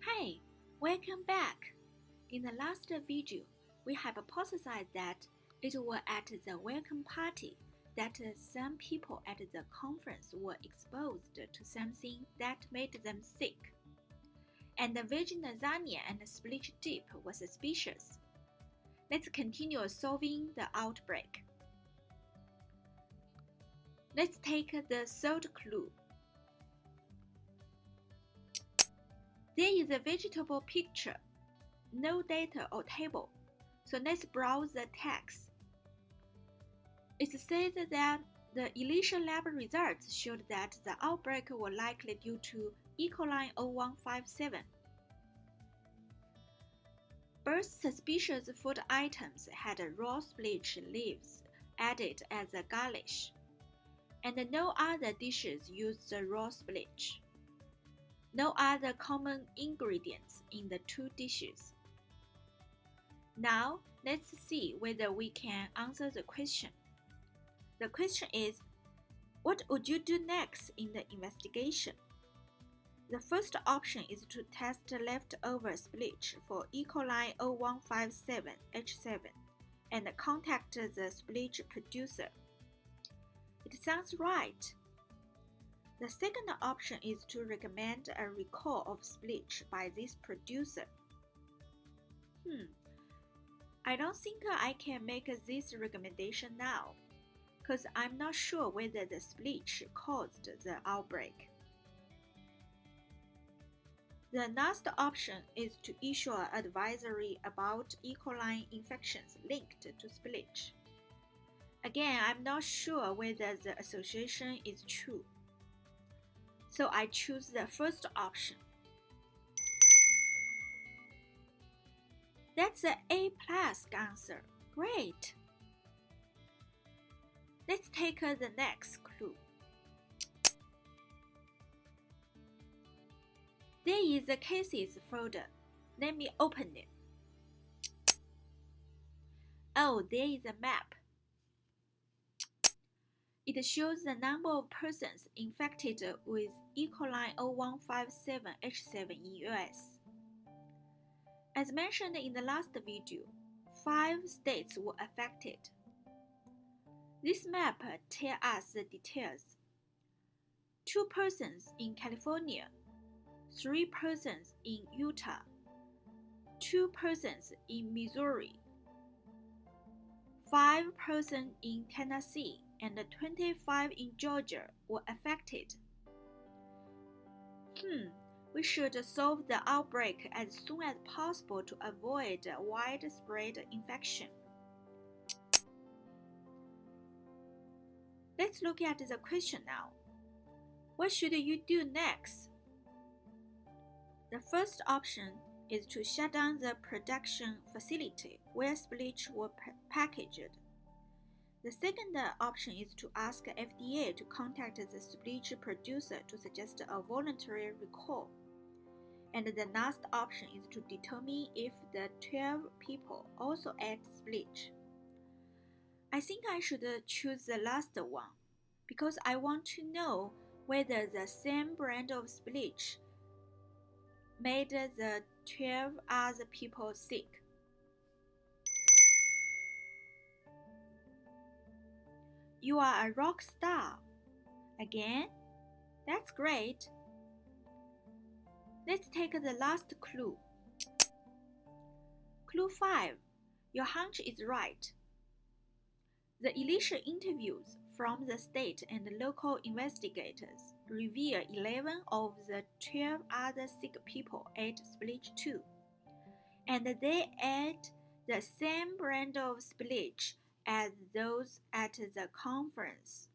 Hi, welcome back. In the last video, we hypothesized that it was at the welcome party that some people at the conference were exposed to something that made them sick, and the veggie lasagna and split dip were suspicious. Let's continue solving the outbreak. Let's take the third clue. There is a vegetable picture, no data or table, so let's browse the text. It said that the initial lab results showed that the outbreak was likely due to E. coli 0157. Both suspicious food items had raw spinach leaves added as a garnish, and no other dishes used the raw spinach. No other common ingredients in the two dishes. Now, let's see whether we can answer the question. The question is, what would you do next in the investigation? The first option is to test leftover spinach for E. coli 0157H7 and contact the spinach producer. It sounds right. The second option is to recommend a recall of spinach by this producer. I don't think I can make this recommendation now, because I'm not sure whether the spinach caused the outbreak. The last option is to issue an advisory about E. coli infections linked to spinach. Again, I'm not sure whether the association is true, so I choose the first option. That's the A+ answer. Great! Let's take the next clue. There is a cases folder. Let me open it. Oh, there is a map. It shows the number of persons infected with E. coli 0157H7 in US. As mentioned in the last video, 5 states were affected. This map tells us the details. 2 persons in California, 3 persons in Utah, 2 persons in Missouri, 5 persons in Tennessee, and 25 in Georgia were affected. We should solve the outbreak as soon as possible to avoid widespread infection. Let's look at the question now. What should you do next? The first option is to shut down the production facility where spinach were packaged. The second option is to ask FDA to contact the spinach producer to suggest a voluntary recall. And the last option is to determine if the 12 people also ate spinach. I think I should choose the last one, because I want to know whether the same brand of spinach made the 12 other people sick. You are a rock star. Again? That's great. Let's take the last clue. Clue 5. Your hunch is right. The initial interviews from the state and local investigators reveal 11 of the 12 other sick people ate spinach too, and they ate the same brand of spinach as those at the conference.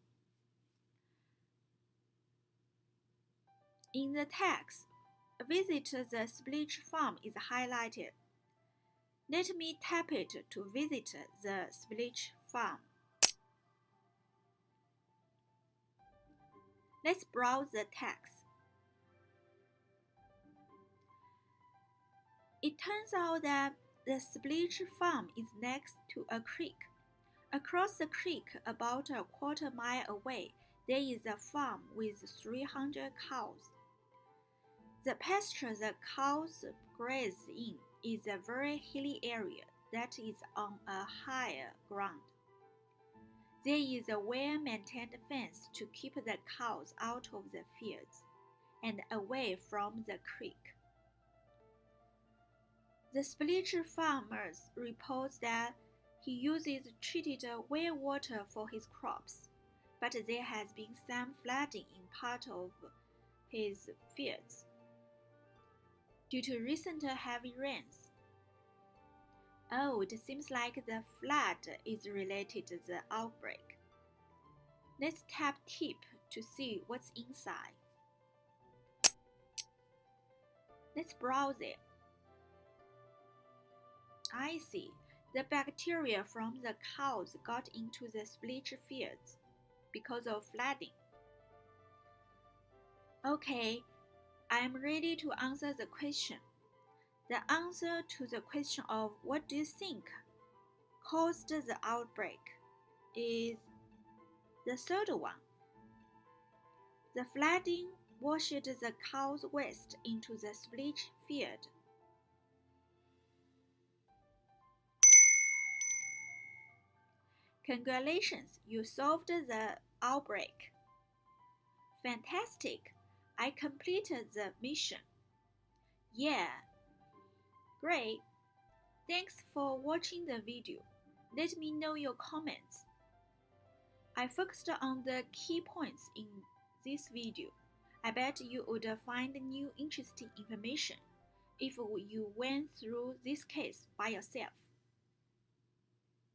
In the text, visit the spinach farm is highlighted. Let me tap it to visit the spinach farm. Let's browse the text. It turns out that the spinach farm is next to a creek. Across the creek, about a quarter-mile away, there is a farm with 300 cows. The pasture the cows graze in is a very hilly area that is on a higher ground. There is a well-maintained fence to keep the cows out of the fields and away from the creek. The Spillicher farmer reports that he uses treated well water for his crops, but there has been some flooding in part of his fields due to recent heavy rains. Oh, it seems like the flood is related to the outbreak. Let's tap tip to see what's inside. Let's browse it. I see. The bacteria from the cows got into the Spillicher fields because of flooding. Okay, I'm ready to answer the question. The answer to the question of what do you think caused the outbreak is the third one. The flooding washed the cows' waste into the Spillicher field. Congratulations, you solved the outbreak. Fantastic! I completed the mission. Yeah, great. Thanks for watching the video. Let me know your comments. I focused on the key points in this video. I bet you would find new interesting information if you went through this case by yourself.